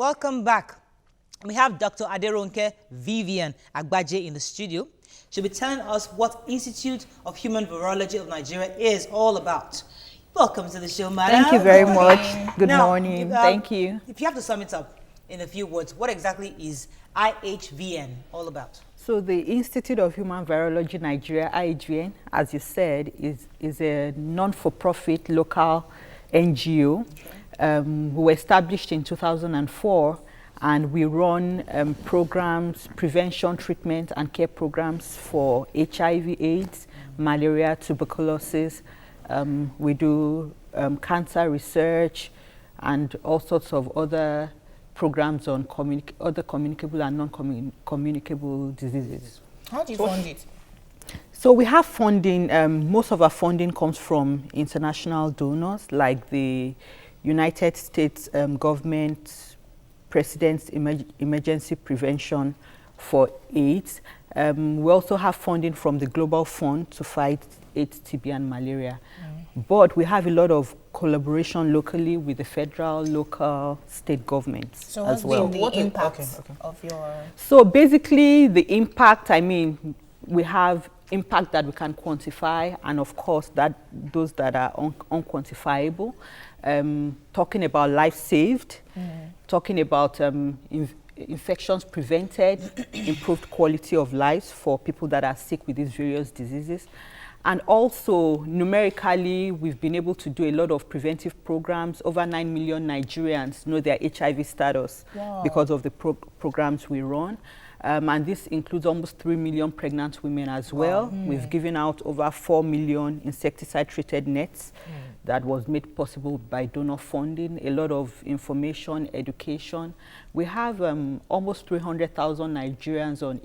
welcome back. We have Dr. Aderonke Vivian Agbaje in the studio. She'll be telling us what Institute of Human Virology of Nigeria is all about. Welcome to the show, madam. Thank you very much. Good morning. Thank you. If you have to sum it up in a few words, what exactly is IHVN all about? So the Institute of Human Virology Nigeria, IHVN, as you said, is a non-for-profit local NGO. We were established in 2004, and we run programs, prevention, treatment, and care programs for HIV/AIDS, malaria, tuberculosis. We do cancer research and all sorts of other programs on other communicable and non-communicable diseases. How do you fund it? So we have funding. Most of our funding comes from international donors, like the United States government President's Emergency Prevention for AIDS. We also have funding from the Global Fund to fight AIDS, TB, and malaria. But we have a lot of collaboration locally with the federal, local, state governments So as well. what's the impact of your... So basically the impact, I mean, we have impact that we can quantify, and of course those that are unquantifiable. Talking about life saved, talking about infections prevented, improved quality of life for people that are sick with these various diseases. And also, numerically, we've been able to do a lot of preventive programs. Over 9 million Nigerians know their HIV status because of the programs we run. And this includes almost 3 million pregnant women as well. We've given out over 4 million insecticide-treated nets that was made possible by donor funding, a lot of information, education. We have almost 300,000 Nigerians on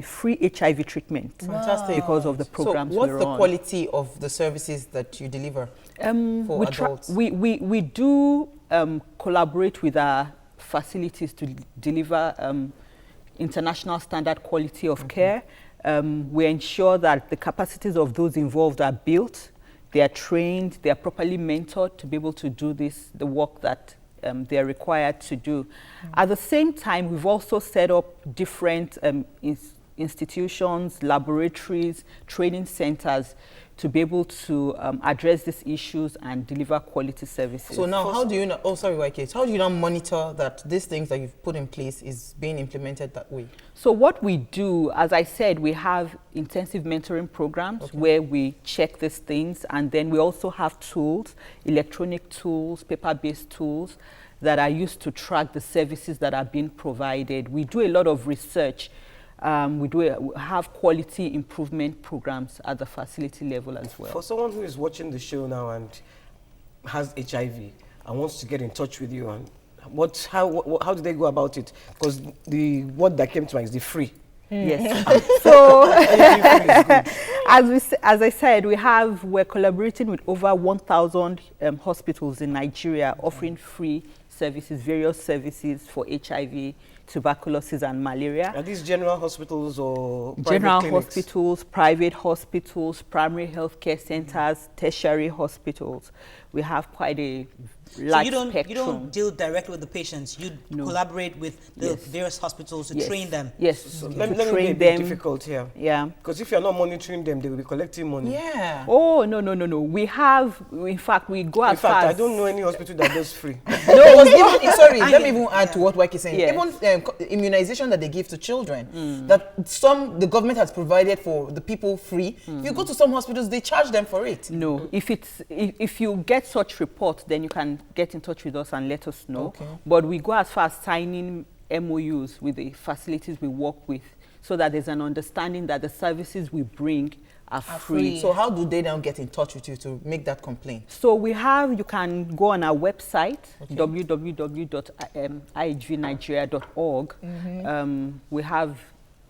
free HIV treatment. Fantastic. Because of the programs we run. So what's the quality of the services that you deliver for adults? We do collaborate with our facilities to deliver international standard quality of care. We ensure that the capacities of those involved are built, they are trained, they are properly mentored to be able to do the work that they are required to do. At the same time, we've also set up different institutions, laboratories, training centers to be able to address these issues and deliver quality services. So now, how do you, how do you now monitor that these things that you've put in place is being implemented that way? So what we do, as I said, we have intensive mentoring programs where we check these things, and then we also have tools, electronic tools, paper-based tools that are used to track the services that are being provided. We do a lot of research. We have quality improvement programs at the facility level as well. For someone who is watching the show now and has HIV and wants to get in touch with you, and how do they go about it? Because the word that came to mind is the free. Yes. So, as I said, we're collaborating with over 1,000 hospitals in Nigeria offering free services, various services for HIV, tuberculosis, and malaria. Are these general hospitals or private general clinics? Hospitals, private hospitals, primary healthcare centers, tertiary hospitals. We have quite a large spectrum. You don't deal directly with the patients. You collaborate with the various hospitals to train them. Yes. So let me be a bit difficult here. Yeah. Because if you're not monitoring them, they will be collecting money. Yeah. Oh, no. We have, in fact, we go as far as... I don't know any hospital that does free. No, sorry, let me even add to what Wike is saying. Even immunization that they give to children, that the government has provided for the people free. If you go to some hospitals, they charge them for it. No, if you get such report, then you can get in touch with us and let us know. But we go as far as signing MOUs with the facilities we work with, so that there's an understanding that the services we bring are free. So how do they now get in touch with you to make that complaint? So you can go on our website, www.ihvnigeria.org. We have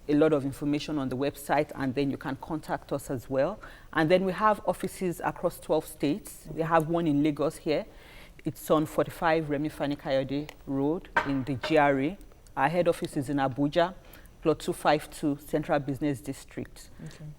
a lot of information on the website, and then you can contact us as well. And then we have offices across 12 states. We have one in Lagos here. It's on 45 Remi Fani Kayode Road in the GRA. Our head office is in Abuja, plot 252, Central Business District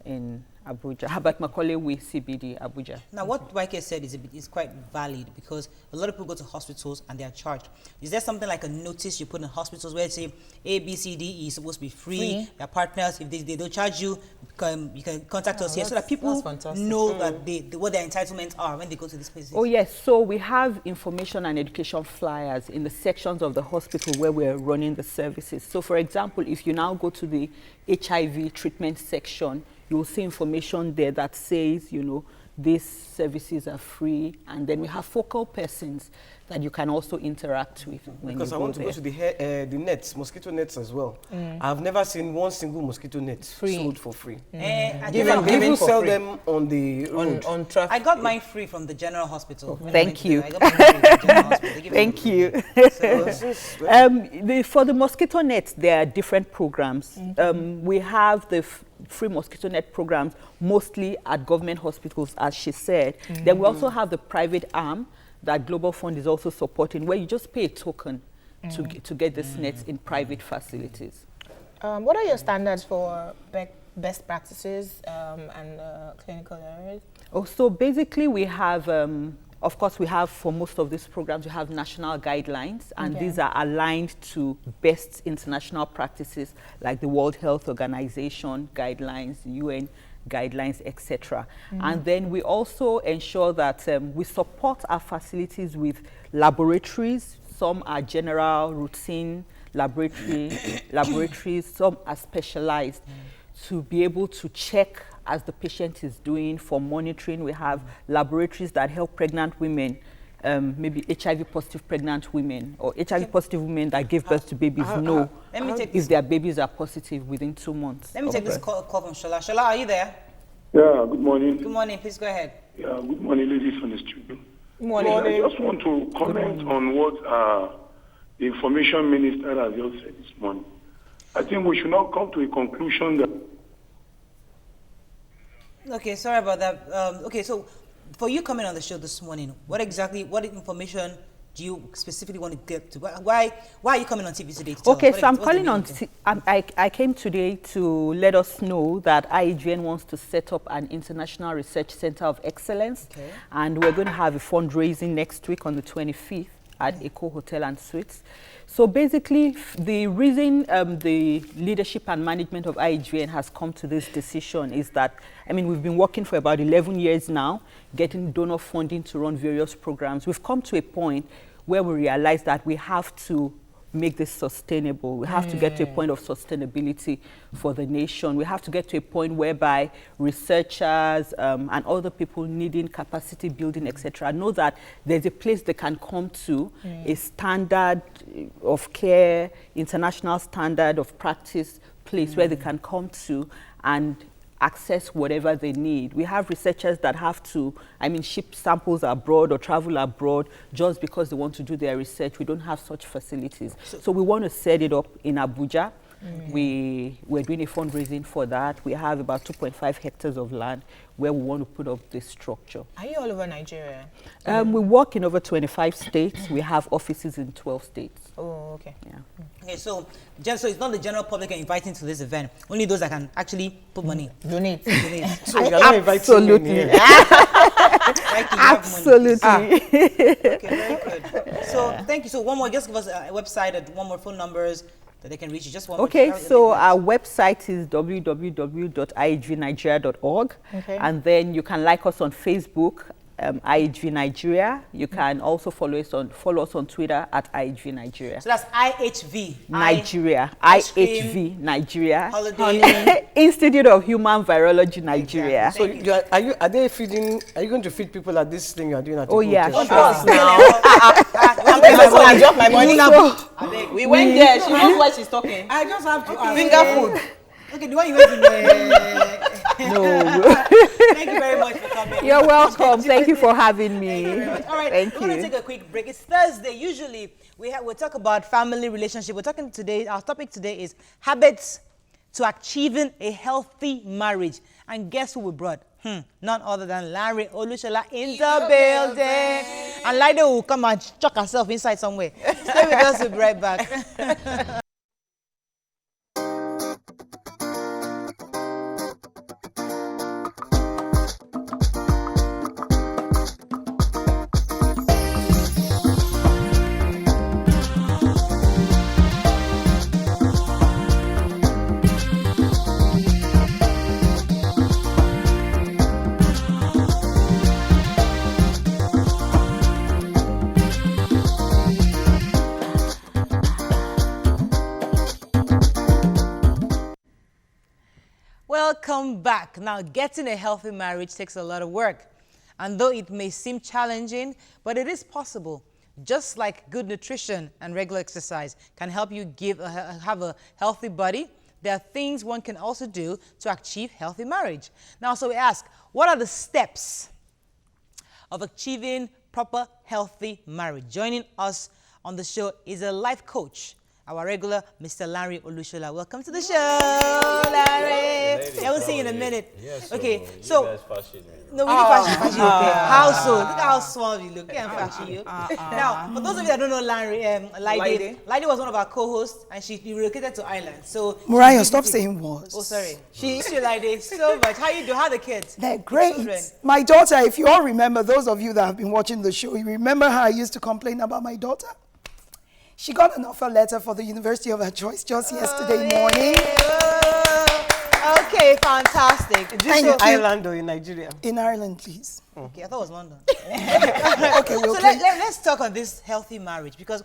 in Abuja. Habat Macaulay Way, CBD, Abuja. Now, what YK said is quite valid because a lot of people go to hospitals and they are charged. Is there something like a notice you put in hospitals where it say A, B, C, D, E is supposed to be free? Your partners, if they don't charge you, you can contact us here so that people know that what their entitlements are when they go to these places. Oh yes, so we have information and education flyers in the sections of the hospital where we're running the services. So for example, if you now go to the HIV treatment section, you will see information there that says, you know, these services are free, and then we have focal persons that you can also interact with when because you I want to go to the nets, mosquito nets as well. I've never seen one single mosquito net sold for free. People sell them on the road. On traffic. I got mine free from the general hospital. Thank you. I got mine free from the general hospital. They give it Thank you. So, For the mosquito nets, there are different programs. We have the free mosquito net programs mostly at government hospitals, as she said. Then we also have the private arm that Global Fund is also supporting, where you just pay a token to get these nets in private facilities. What are your standards for best practices and clinical areas? Oh, so basically we have, of course, we have for most of these programs, we have national guidelines, and these are aligned to best international practices like the World Health Organization guidelines, UN guidelines, etc. And then we also ensure that we support our facilities with laboratories. Some are general, routine laboratories, some are specialized to be able to check as the patient is doing for monitoring. We have laboratories that help pregnant women, maybe HIV positive pregnant women or HIV positive women that give birth to babies know if their babies are positive within 2 months. let me take this call from Shola. Shola, are you there? Yeah, good morning. Good morning. Please go ahead. Yeah, good morning, ladies from the studio. Good morning. I just want to comment on what the information minister has just said this morning. I think we should not come to a conclusion that... Okay, sorry about that. Okay, so for you coming on the show this morning, what information do you specifically want to get to? Why are you coming on TV today? Okay, so I'm calling on. I came today to let us know that IHVN wants to set up an international research center of excellence, and we're going to have a fundraising next week on the 25th at Eco Hotel and Suites. So basically, the reason the leadership and management of IHVN has come to this decision is that, I mean, we've been working for about 11 years now, getting donor funding to run various programs. We've come to a point where we realize that we have to make this sustainable. We have to get to a point of sustainability for the nation. We have to get to a point whereby researchers and other people needing capacity building, etc., know that there's a place they can come to, a standard of care, international standard of practice place where they can come to and access whatever they need. We have researchers that have to, I mean, ship samples abroad or travel abroad just because they want to do their research. We don't have such facilities. So we want to set it up in Abuja. We're doing a fundraising for that. We have about 2.5 hectares of land where we want to put up this structure. Are you all over Nigeria? We work in over 25 states. We have offices in 12 states. Oh, okay. Yeah. Okay, so it's not the general public are inviting to this event. Only those that can actually put money. Donate. So you're not inviting me in here. Absolutely. Okay, very good. So thank you. So one more, just give us a website and one more phone numbers that they can reach you. Just one more. Okay, so our website is www.ihvnigeria.org. Okay. And then you can like us on Facebook, IHV Nigeria. You can also follow us on Twitter at IHV Nigeria. So that's IHV. Nigeria. Ice cream, IHV Nigeria. Holiday. Institute of Human Virology Nigeria. Exactly. So are you going to feed people at this thing you are doing at the Oh yeah, hotel? sure. I'm going to drop my money. We went there. She knows why she's talking. I just have to ask. Finger food. Okay, the one you went to No. Thank you very much for coming. You're welcome. Thank you for having me. Thank you very much. All right, Thank we're going to you. take a quick break. It's Thursday. Usually, we'll talk about family relationship. We're talking today, our topic today is habits to achieving a healthy marriage. And guess who we brought? None other than Larry Olushola in the building. And Lida will come and chuck herself inside somewhere. Stay with us. We'll be right back. Welcome back. Now, getting a healthy marriage takes a lot of work. And though it may seem challenging, but it is possible. Just like good nutrition and regular exercise can help you have a healthy body, there are things one can also do to achieve healthy marriage. Now, so we ask, what are the steps of achieving proper healthy marriage? Joining us on the show is a life coach, our regular Mr. Larry Olushola. Welcome to the show, Larry. I will see you in a minute. Yes, okay, so you guys fashion me. no, we need fashion. Okay. How so? Look at how small you look. Can't fashion you. Now, for those of you that don't know Larry, Lydie was one of our co-hosts, and she relocated to Ireland. So Mariah, stop saying was. Oh, sorry. She miss you, Lydie, so much. How you do? How are the kids? They're great. Children? My daughter, if you all remember, those of you that have been watching the show, you remember how I used to complain about my daughter? She got an offer letter for the university of her choice just yesterday morning. Okay, fantastic. Is this in Ireland or in Nigeria? In Ireland, please. Okay, I thought it was London. Okay, we'll So let's talk on this healthy marriage, because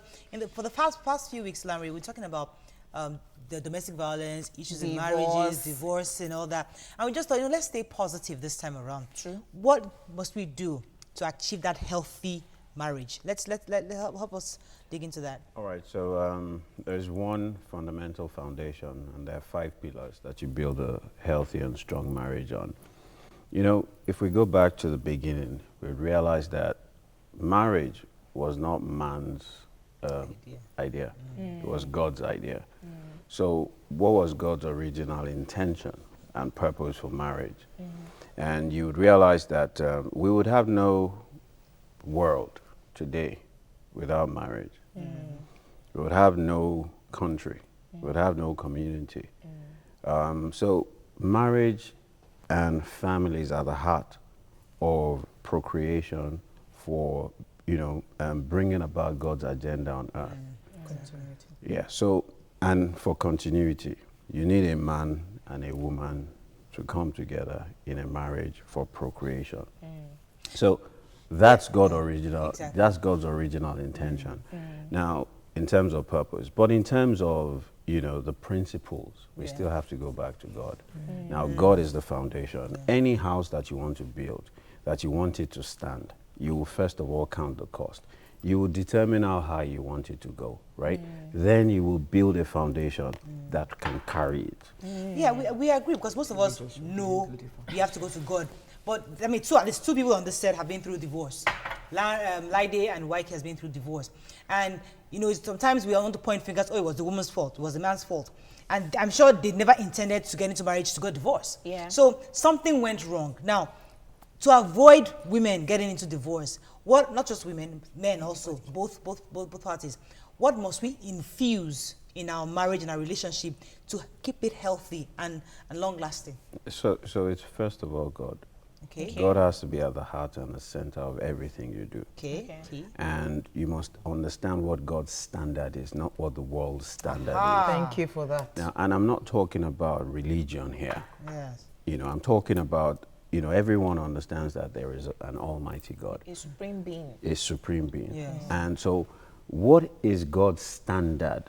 for the past few weeks, Larry, we're talking about the domestic violence, issues in marriages, divorce, and all that. And we just thought, let's stay positive this time around. True. What must we do to achieve that healthy marriage? Let's help us dig into that. All right, so there's one fundamental foundation, and there are 5 pillars that you build a healthy and strong marriage on. You know, if we go back to the beginning, we realize that marriage was not man's idea. It was God's idea. So what was God's original intention and purpose for marriage? And you would realize that we would have no world today without marriage. We would have no country. We would have no community. So marriage and families are the heart of procreation for, bringing about God's agenda on earth. Continuity. Yeah, so, and for continuity, you need a man and a woman to come together in a marriage for procreation. So that's God's original. Exactly. That's God's original intention. Now, in terms of purpose, but in terms of the principles, we still have to go back to God. Now, God is the foundation. Any house that you want to build, that you want it to stand, you will first of all count the cost. You will determine how high you want it to go, right? Then you will build a foundation that can carry it. Yeah, we agree, because most of us know we have to go to God. But I mean, at least 2 people on this set have been through divorce. Lydie and Wyke has been through divorce. And, sometimes we want to point fingers, it was the woman's fault, it was the man's fault. And I'm sure they never intended to get into marriage to get divorced. Yeah. So something went wrong. Now, to avoid women getting into divorce, not just women, men also, both parties, what must we infuse in our marriage and our relationship to keep it healthy and long-lasting? So it's first of all God. Okay. God has to be at the heart and the center of everything you do. Okay. And you must understand what God's standard is, not what the world's standard is. Thank you for that. Now, and I'm not talking about religion here. Yes. I'm talking about, everyone understands that there is an almighty God. A supreme being. A supreme being. Yes. And so what is God's standard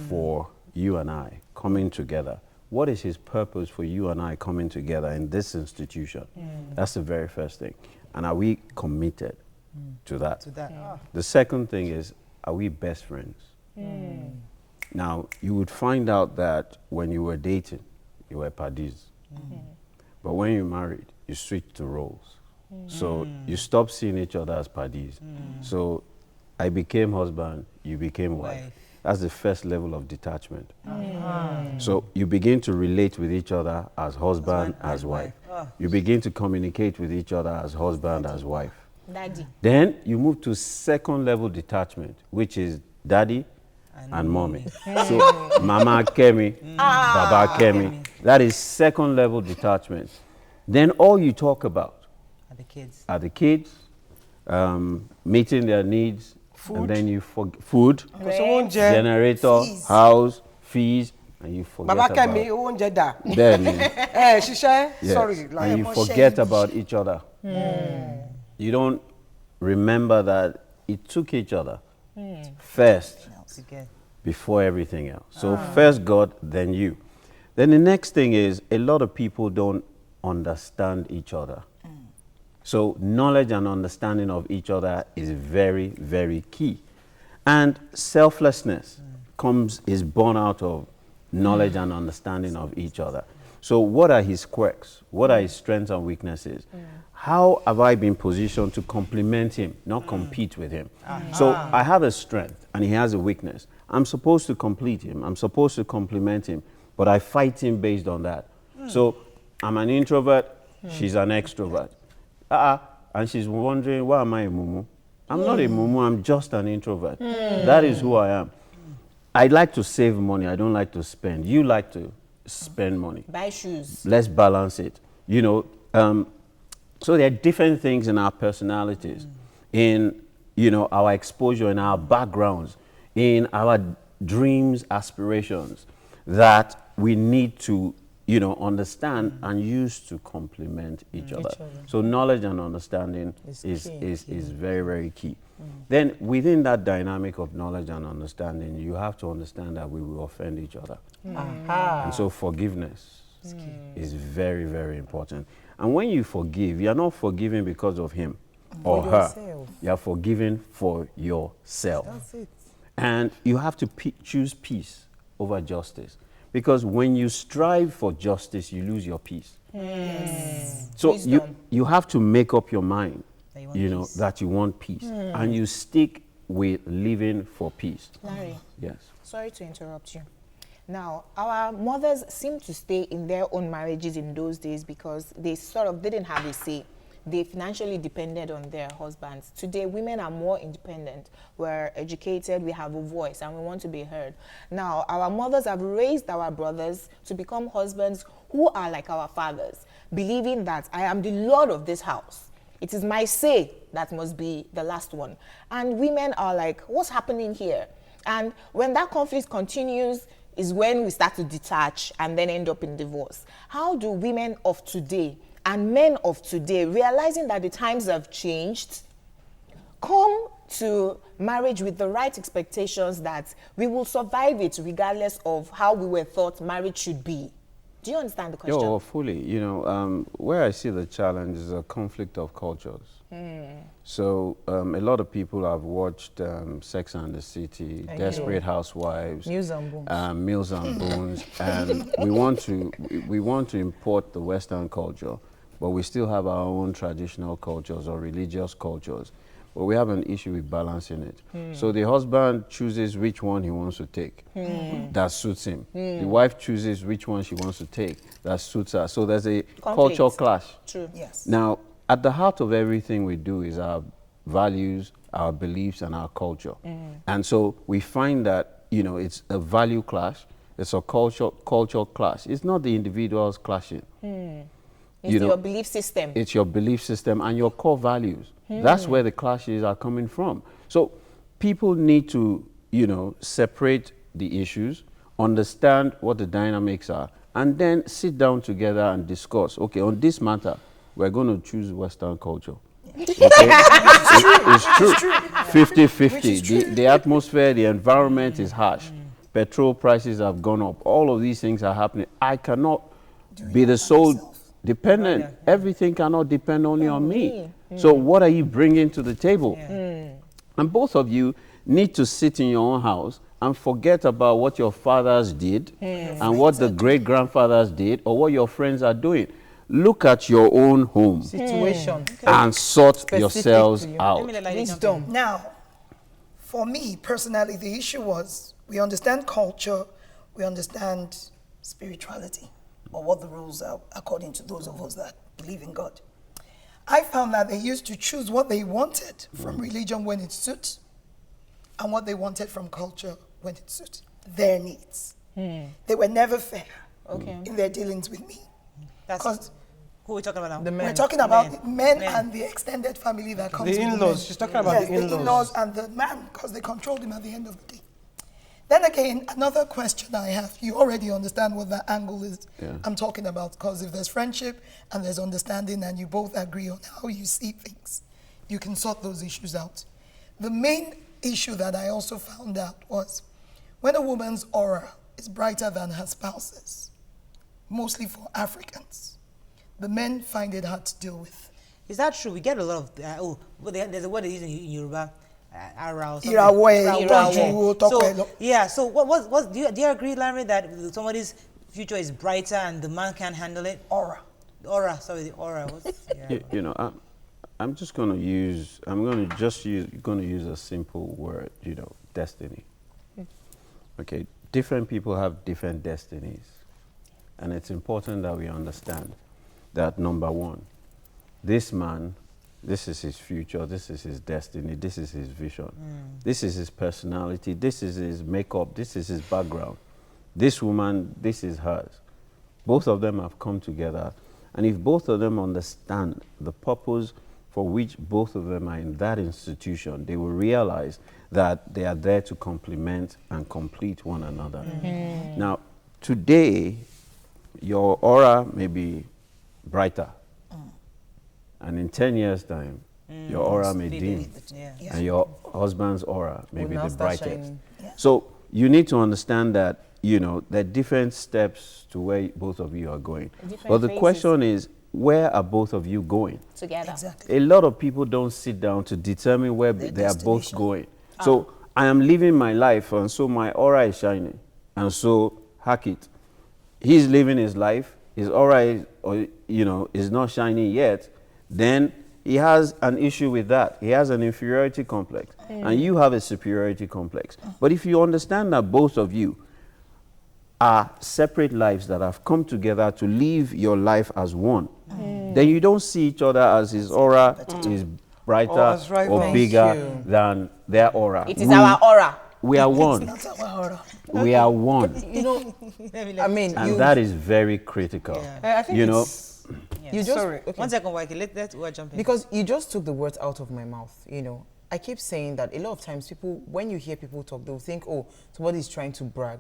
for you and I coming together? What is his purpose for you and I coming together in this institution? That's the very first thing. And are we committed to that? The second thing is, are we best friends? Now, you would find out that when you were dating, you were paddies. But when you married, you switched the roles. So you stopped seeing each other as paddies. So I became husband, you became wife. That's the first level of detachment. So you begin to relate with each other as husband, as wife. You begin to communicate with each other as husband, as wife. Daddy. Then you move to second level detachment, which is daddy and mommy. So Mama Kemi, Baba Kemi. That is second level detachment. Then all you talk about Are the kids, meeting their needs, and then you food, generator, fees, house, and you forget Baba about Kemi, oúnjẹ dà. then Ṣiṣẹ́. yes, Sorry. and you forget about each other. You don't remember that it took each other first before everything else. So first God, then you. Then the next thing is a lot of people don't understand each other. So knowledge and understanding of each other is very, very key. And selflessness is born out of knowledge and understanding of each other. So what are his quirks? What are his strengths and weaknesses? How have I been positioned to complement him, not compete with him? So I have a strength and he has a weakness. I'm supposed to complete him. I'm supposed to complement him, but I fight him based on that. So I'm an introvert, she's an extrovert. And she's wondering, why am I a mumu? I'm not a mumu, I'm just an introvert. That is who I am. I like to save money, I don't like to spend. You like to spend money. Buy shoes. Let's balance it. You know, so there are different things in our personalities, in, you know, our exposure, in our backgrounds, in our dreams, aspirations, that we need to, you know, understand and use to complement each other. So knowledge and understanding is very, very key. Then within that dynamic of knowledge and understanding, you have to understand that we will offend each other. And so forgiveness is very, very important. And when you forgive, you're not forgiving because of him or her. You're forgiving for yourself. That's it. And you have to choose peace over justice. Because when you strive for justice, you lose your peace. So you have to make up your mind, you know, that you want peace. And you stick with living for peace. Larry, Yes. sorry to interrupt you. Now, our mothers seem to stay in their own marriages in those days because they sort of didn't have a say. They financially depended on their husbands. Today, women are more independent. We're educated, we have a voice, and we want to be heard. Now, our mothers have raised our brothers to become husbands who are like our fathers, believing that I am the Lord of this house. It is my say that must be the last one. And women are like, what's happening here? And when that conflict continues, is when we start to detach and then end up in divorce. How do women of today and men of today, realizing that the times have changed, come to marriage with the right expectations that we will survive it regardless of how we were taught marriage should be? Do you understand the question? Oh, fully. You know, where I see the challenge is a conflict of cultures. So a lot of people have watched Sex and the City, Desperate Housewives, Meals and Bones. Meals and Bones, and we want to import the Western culture, but we still have our own traditional cultures or religious cultures. But we have an issue with balancing it. So the husband chooses which one he wants to take that suits him. The wife chooses which one she wants to take that suits her. So there's a cultural clash. True. Yes. Now, at the heart of everything we do is our values, our beliefs, and our culture. And so we find that, you know, it's a value clash, it's a cultural clash. It's not the individuals clashing. It's your belief system. It's your belief system and your core values. That's where the clashes are coming from. So people need to, you know, separate the issues, understand what the dynamics are, and then sit down together and discuss, okay, on this matter, we're going to choose Western culture. Okay? It's true. 50-50. The atmosphere, the environment is harsh. Petrol prices have gone up. All of these things are happening. I cannot be the sole dependent. Everything cannot depend only on me. So what are you bringing to the table? And both of you need to sit in your own house and forget about what your fathers did and what the great-grandfathers did or what your friends are doing. Look at your own home Situation. and sort Specific yourselves to you. out. Wisdom. Now, for me personally, the issue was we understand culture, we understand spirituality, or what the rules are according to those of us that believe in God. I found that they used to choose what they wanted from religion when it suits and what they wanted from culture when it suits their needs. They were never fair in their dealings with me. That's who we're talking about now. The men. We're talking about men and the extended family that comes The with in-laws. men. She's talking about the in-laws. The in-laws and the man, because they controlled him at the end of the day. Then again, another question I have, you already understand what that angle is I'm talking about, because if there's friendship and there's understanding and you both agree on how you see things, you can sort those issues out. The main issue that I also found out was when a woman's aura is brighter than her spouse's, mostly for Africans. The men find it hard to deal with. Is that true? We get a lot of, there's a word they use in Yoruba, ara or something. Irawe. So do you agree, Larry, that somebody's future is brighter and the man can't handle it? Aura. Aura, sorry, the aura. You know, I'm just going to use, going to use a simple word, you know, destiny. Okay, different people have different destinies. And it's important that we understand that, number one, this man, this is his future, this is his destiny, this is his vision. This is his personality, this is his makeup, this is his background. This woman, this is hers. Both of them have come together. And if both of them understand the purpose for which both of them are in that institution, they will realize that they are there to complement and complete one another. Now, today, your aura may be brighter. And in 10 years' time, your aura may dim. And your husband's aura may be the brightest. So you need to understand that, you know, there are different steps to where both of you are going. But the question is, where are both of you going? Together. Exactly. A lot of people don't sit down to determine where they are both going. So I am living my life, and so my aura is shining. And so, hack it. He's living his life, his aura is, you know, is not shining yet. Then he has an issue with that. He has an inferiority complex. And you have a superiority complex. But if you understand that both of you are separate lives that have come together to live your life as one, then you don't see each other as his aura is brighter or bigger than their aura. It is our aura. We are one. It's not our aura. We are one. You know, I mean, And that is very critical. I think you know, you just, Sorry. 1 second, Waiki. We're jumping. Because you just took the words out of my mouth, you know. I keep saying that a lot of times people, when you hear people talk, they'll think, oh, somebody's trying to brag.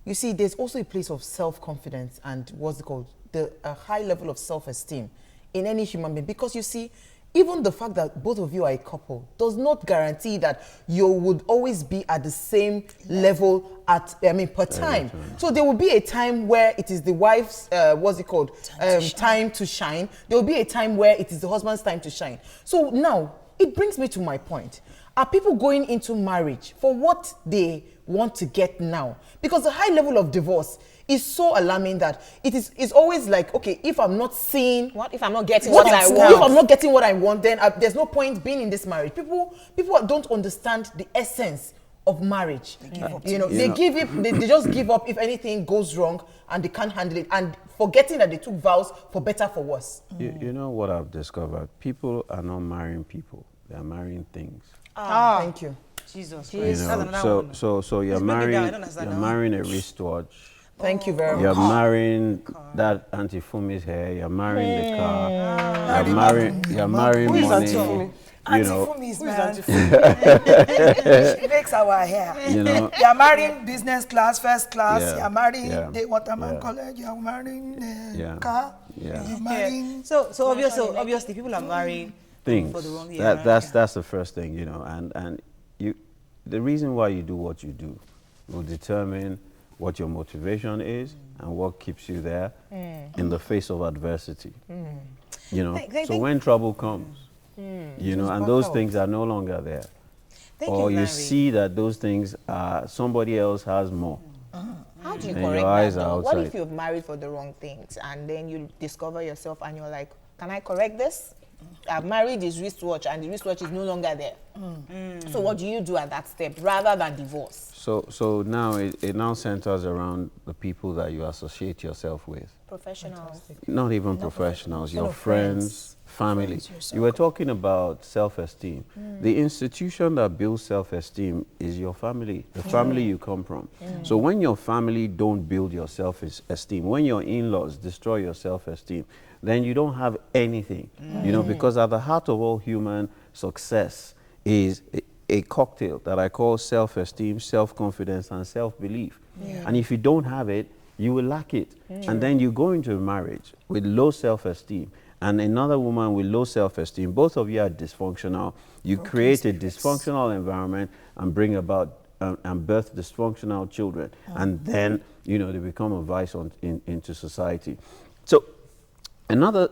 You see, there's also a place of self-confidence and what's it called? A high level of self-esteem in any human being. Because you see, even the fact that both of you are a couple does not guarantee that you would always be at the same level per time. So there will be a time where it is the wife's, time to shine. There will be a time where it is the husband's time to shine. So now, it brings me to my point. Are people going into marriage for what they want to get now? Because the high level of divorce is so alarming that it's always like, okay, if I'm not seeing, What if I'm not getting what I want? if I'm not getting what I want, then there's no point being in this marriage. People don't understand the essence of marriage. They give up. They just give up if anything goes wrong and they can't handle it, and forgetting that they took vows for better, for worse. you know what I've discovered? People are not marrying people; they are marrying things. Thank you. Jesus You Christ. know, so you're marrying a wristwatch. Thank you very much. You're marrying that Auntie Fumi's hair. You're marrying the car. You're marrying Who is money. Auntie Fumi? You know, She makes our hair. you know. You are marrying business class, first class. Yeah, You are marrying yeah, college. You are marrying car. Yeah. You are marrying. So obviously people are marrying Things. for the wrong That's the first thing, you know, and the reason why you do what you do will determine what your motivation is and what keeps you there in the face of adversity. You know, so when trouble comes, you know, and those things are no longer there, or you see that those things are somebody else has more. How do you And correct your eyes that? are Though? What if outside. you've married for the wrong things and then you discover yourself and you're like, can I correct this? I've married this wristwatch and the wristwatch is no longer there. So what do you do at that step rather than divorce? So now it now centers around the people that you associate yourself with. Professionals. Not even professionals, your friends, family. Friends, You were talking about self-esteem. The institution that builds self-esteem is your family, the family you come from. So when your family don't build your self-esteem, when your in-laws destroy your self-esteem, then you don't have anything, you know, because at the heart of all human success is a cocktail that I call self-esteem, self-confidence, and self-belief. And if you don't have it, you will lack it. And then you go into a marriage with low self-esteem and another woman with low self-esteem. Both of you are dysfunctional. You create a dysfunctional environment and bring about and birth dysfunctional children, and then they become a vice into society. So another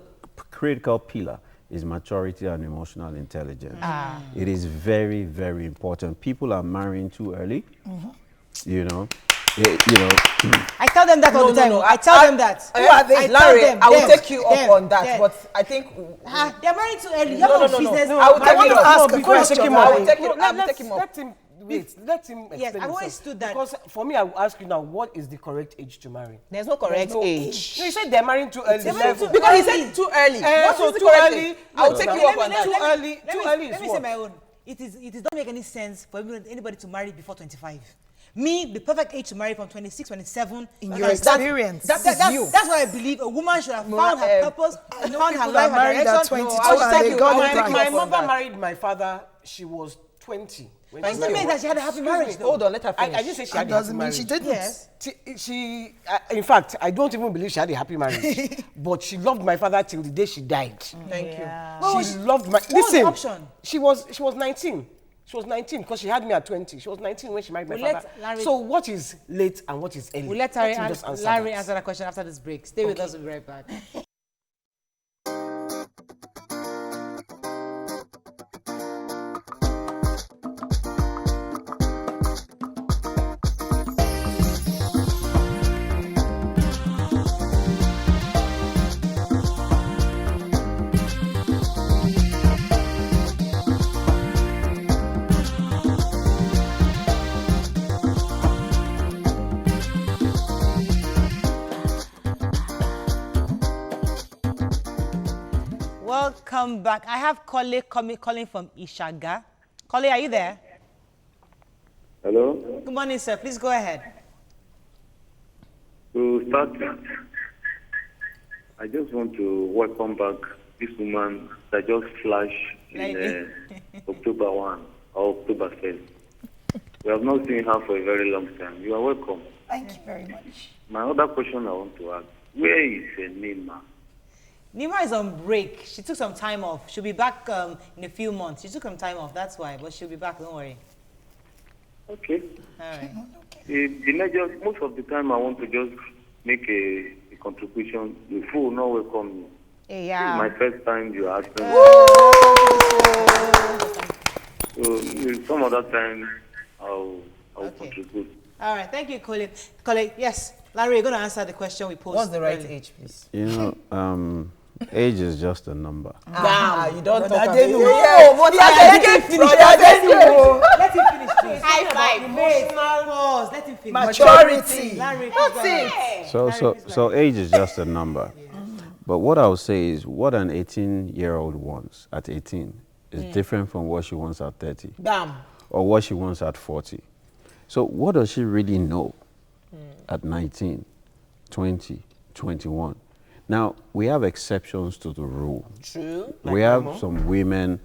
critical pillar is maturity and emotional intelligence. It is very, very important. People are marrying too early. I tell them that all the time. I tell them that. Who are they? Larry, I will take you up on that, but I think... They're married too early. No. I will take you ask a question. I will take him up. Let him explain Yes, I've always himself. stood that. Because for me, I will ask you now, what is the correct age to marry? There's no correct age. No, you said they're marrying too early. Because he said too early. What is the correct age? I will take you up on that. Too early is Let me say what? my own. It doesn't make any sense for anybody to marry before 25. Me, the perfect age to marry from 26, 27. In your experience. That's why I believe a woman should have found her purpose, found her people life, are married her at direction. 22 I will and tell they you, got My mother married my father, she was 20. When Doesn't she mean that she had a happy marriage, though. Hold on, let her finish. I didn't say she That had a happy doesn't mean marriage. she didn't. Yes. In fact, I don't even believe she had a happy marriage. But she loved my father till the day she died. Thank you. She loved my... What was the Listen, option? she was 19. She was 19 because she had me at 20. She was 19 when she married my father. So what is late and what is early? We'll let Let him just answer Larry that. answer that question after this break. Stay with us, we'll be right back. Welcome back. I have Kole calling from Ishaga. Kole, are you there? Hello? Good morning, sir. Please go ahead. To start, I just want to welcome back this woman that just flashed in October 1 or October 1st. We have not seen her for a very long time. You are welcome. Thank you very much. My other question I want to ask, where is Nima? Nima is on break. She took some time off. She'll be back in a few months. She took some time off, that's why. But she'll be back, don't worry. Okay. All right. Most of the time I want to just make a contribution. The fool not welcome me. Yeah. This is my first time you are asking. So some other time I'll contribute. All right. Thank you, Kole. Kole, yes. Larry, you're going to answer the question we posed. What's the right earlier. age, please? Age is just a number. You don't talk about Let it. him finish, please. High five. Pause. Let him finish. Maturity. Larry, That's it. So age is just a number. But what I would say is what an 18-year-old wants at 18 is different from what she wants at 30 or what she wants at 40. So what does she really know at 19, 20, 21? Now, we have exceptions to the rule. True. We have some women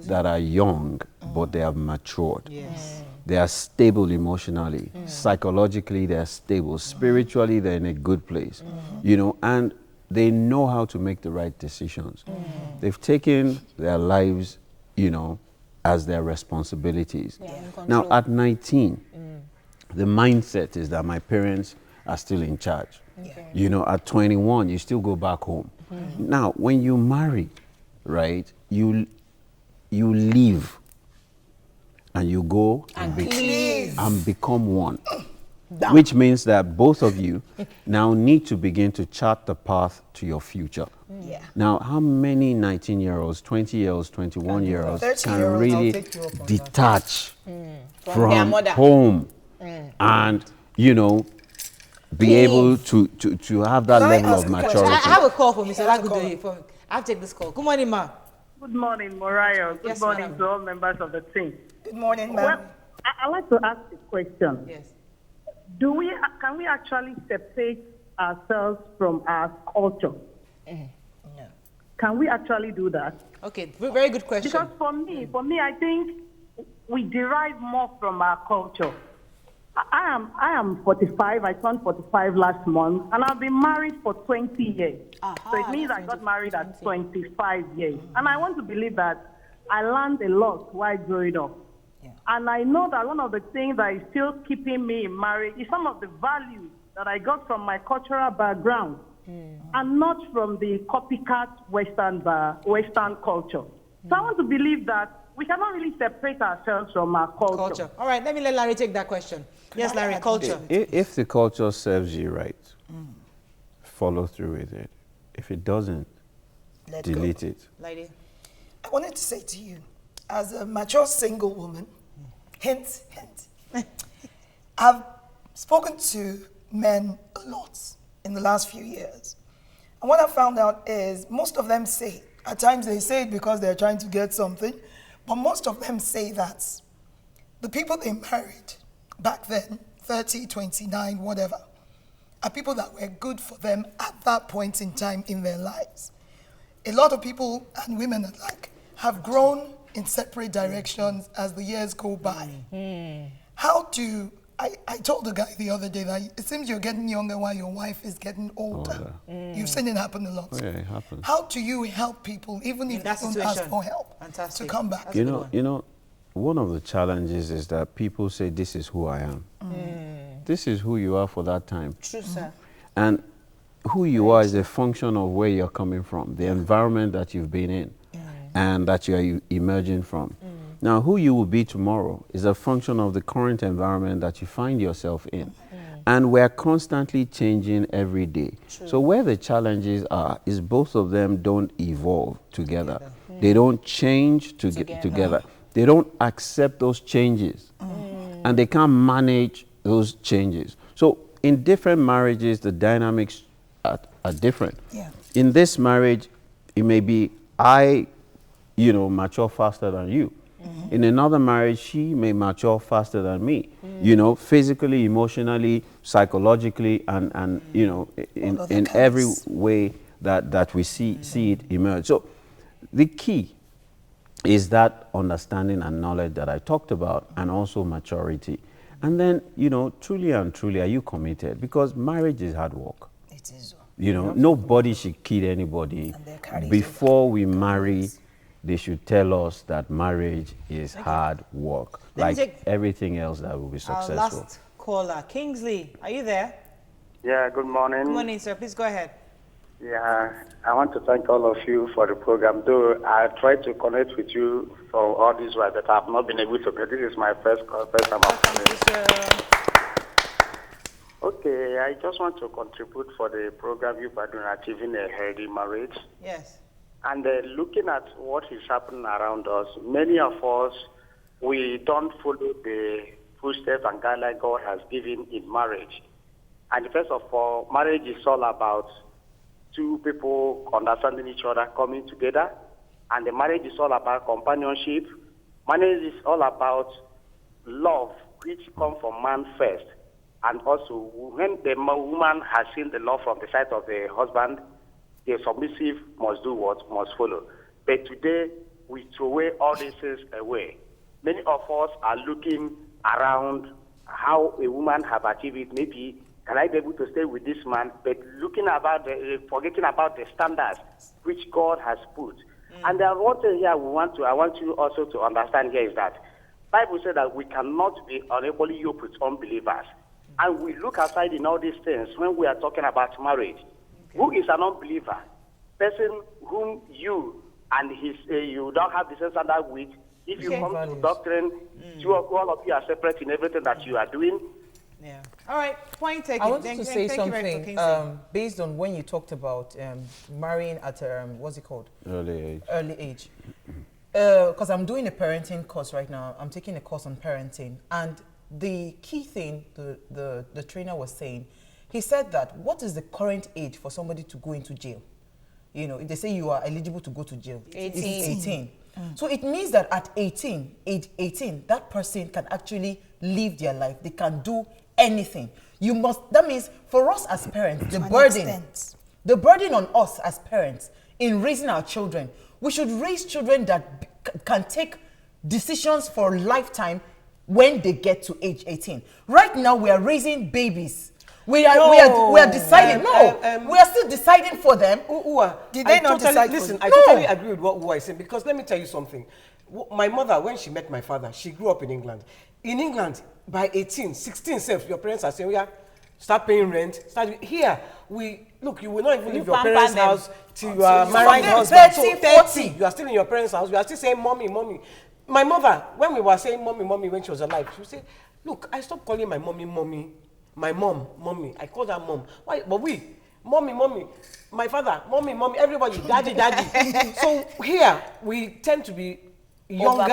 that are young, but they have matured. Yes. They are stable emotionally. Psychologically, they are stable. Spiritually, they're in a good place. And they know how to make the right decisions. They've taken their lives, as their responsibilities. Now, at 19, the mindset is that my parents are still in charge. At 21, you still go back home. Now, when you marry, right, you leave and you go and become one. Which means that both of you now need to begin to chart the path to your future. Now, how many 19-year-olds, 20-year-olds, 21-year-olds can really detach from home and, be able to have that level of maturity? I have a call from Mr. Lagudoye. I'll take this call. Good morning, ma. Good morning, Mariah. Good Yes, morning madam. to all members of the team. Good morning, Well, ma'am. I'd like to ask a question. Yes. Can we actually separate ourselves from our culture? No. Can we actually do that? Okay, very good question. Because for me, I think we derive more from our culture. I am 45. I turned 45 last month, and I've been married for 20 years. So it means I got married at 25 years. And I want to believe that I learned a lot while growing up. And I know that one of the things that is still keeping me in marriage is some of the values that I got from my cultural background and not from the copycat Western culture. So I want to believe that we cannot really separate ourselves from our culture. All right, let Larry take that question. Yes, Larry, culture. If the culture serves you right, follow through with it. If it doesn't, delete it. Lady. I wanted to say to you, as a mature single woman, hint, I've spoken to men a lot in the last few years. And what I found out is most of them say, at times they say it because they're trying to get something, but most of them say that the people they married back then, 30, 29, whatever, are people that were good for them at that point in time in their lives. A lot of people and women alike have grown in separate directions as the years go by. How do, I told a guy the other day that it seems you're getting younger while your wife is getting older. You've seen it happen a lot. Oh, yeah, it happens. How do you help people, even if they don't ask for help, to come back? You know, one of the challenges is that people say, this is who I am. This is who you are for that time. True, sir. And who you are is a function of where you're coming from, the environment that you've been in, and that you're emerging from. Now, who you will be tomorrow is a function of the current environment that you find yourself in. And we're constantly changing every day. True. So where the challenges are is both of them don't evolve together. They don't change together. They don't accept those changes. And they can't manage those changes. So in different marriages, the dynamics are different. In this marriage, it may be I, mature faster than you. In another marriage, she may mature faster than me, physically, emotionally, psychologically, and in every way that we see it emerge. So the key is that understanding and knowledge that I talked about, and also maturity. And then, truly and truly, are you committed? Because marriage is hard work. It is. Nobody should kid anybody. Before we marry, they should tell us that marriage is hard work, like everything else that will be successful. Our last caller, Kingsley, are you there? Yeah, good morning. Good morning, sir. Please go ahead. Yeah, I want to thank all of you for the program. Though I tried to connect with you for all this while, but I have not been able to. This is my first time. Okay, I just want to contribute for the program you are doing, Achieving a Healthy Marriage. Yes. And looking at what is happening around us, many of us, we don't follow the footsteps and guidelines God has given in marriage. And first of all, marriage is all about two people understanding each other, coming together. And the marriage is all about companionship. Marriage is all about love, which comes from man first. And also, when the woman has seen the love from the side of the husband, the submissive must do what? Must follow. But today, we throw away all these things away. Many of us are looking around how a woman have achieved it. Maybe, can I be able to stay with this man? But looking about forgetting about the standards which God has put. And there one thing here I want you also to understand here is that Bible said that we cannot be unequally yoked with unbelievers. And we look aside in all these things when we are talking about marriage. Who is an unbeliever? Person whom you and you don't have the same standard with. If you come to doctrine, all of you are separate in everything that you are doing. Yeah. All right. Point taken. I wanted to say something based on when you talked about marrying at what's it called? Early age. Early age. Because I'm doing a parenting course right now. I'm taking a course on parenting, and the key thing the trainer was saying. He said that what is the current age for somebody to go into jail? If they say you are eligible to go to jail, 18. It's 18. So it means that at age 18, that person can actually live their life. They can do anything. That means for us as parents, the burden on us as parents in raising our children, we should raise children that can take decisions for a lifetime when they get to age 18. Right now, we are raising babies. We are deciding. We are still deciding for them. Did they not decide? Listen, I totally agree with what Uwa is saying, because let me tell you something. My mother, when she met my father, she grew up in England. In England, by 18, 16 self, your parents are saying, yeah, start paying rent. Here, you will not even leave your parents' house till you are married husband. So 30, you are still in your parents' house. You are still saying, mommy, mommy. My mother, when we were saying mommy, mommy when she was alive, she would say, look, I stopped calling my mommy, mommy. My mom, mommy. I called her mom. Why? But mommy, mommy. My father, mommy, mommy. Everybody, daddy, daddy. So here, we tend to be younger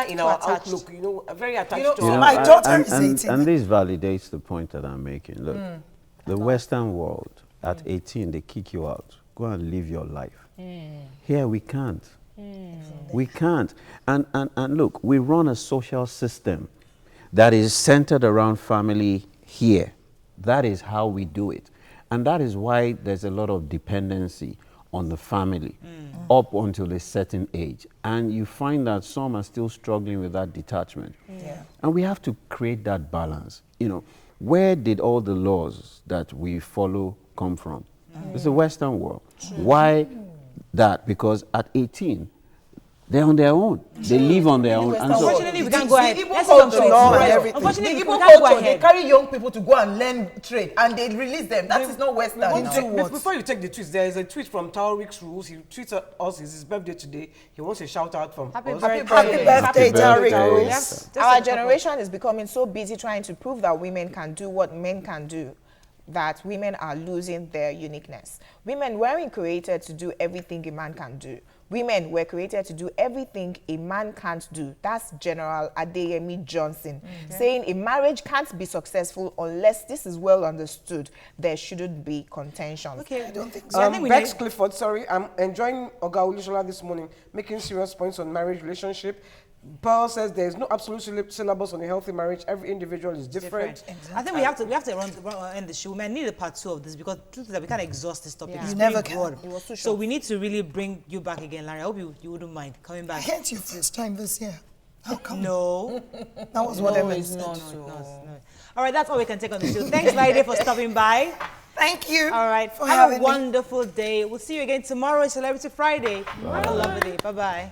in our outlook, very attached to my daughter is 18. And this validates the point that I'm making. Look, the Western world, at 18, they kick you out. Go and live your life. Here, we can't. We can't. And look, we run a social system that is centered around family here. That is how we do it. And that is why there's a lot of dependency on the family up until a certain age. And you find that some are still struggling with that detachment. And we have to create that balance. Where did all the laws that we follow come from? It's the Western world. Why that? Because at 18, they're on their own. They live on their own. And so, unfortunately, we can't go ahead. Let's go to law and everything. Unfortunately, the we Igbo can't go culture, ahead. they carry young people to go and learn trade, and they release them. That is not Western. Before you take the tweets, there is a tweet from Taurix Rules. He tweets at us. It's his birthday today. He wants a shout out from us. Happy birthday, Taurix. Our generation is becoming so busy trying to prove that women can do what men can do, that women are losing their uniqueness. Women weren't created to do everything a man can do. Women were created to do everything a man can't do. That's General Adeyemi Johnson saying a marriage can't be successful unless this is well understood. There shouldn't be contention. Okay, I don't think so. Bex Clifford, sorry, I'm enjoying Oga Olushola this morning, making serious points on marriage relationship. Pearl says there is no absolute syllabus on a healthy marriage. Every individual is different. Exactly. I think we have to end the show. We might need a part 2 of this because truth is that we can't exhaust this topic. Yeah. It's You never pretty can. broad. So we need to really bring you back again, Larry. I hope you wouldn't mind coming I back. heard you first time this year. How come? No. That was what Evan it's said. not. No. All right, that's all we can take on the show. Thanks, Larry, for stopping by. Thank you. All right, for have having a me. wonderful day. We'll see you again tomorrow, Celebrity Friday. Have a lovely day. Bye-bye.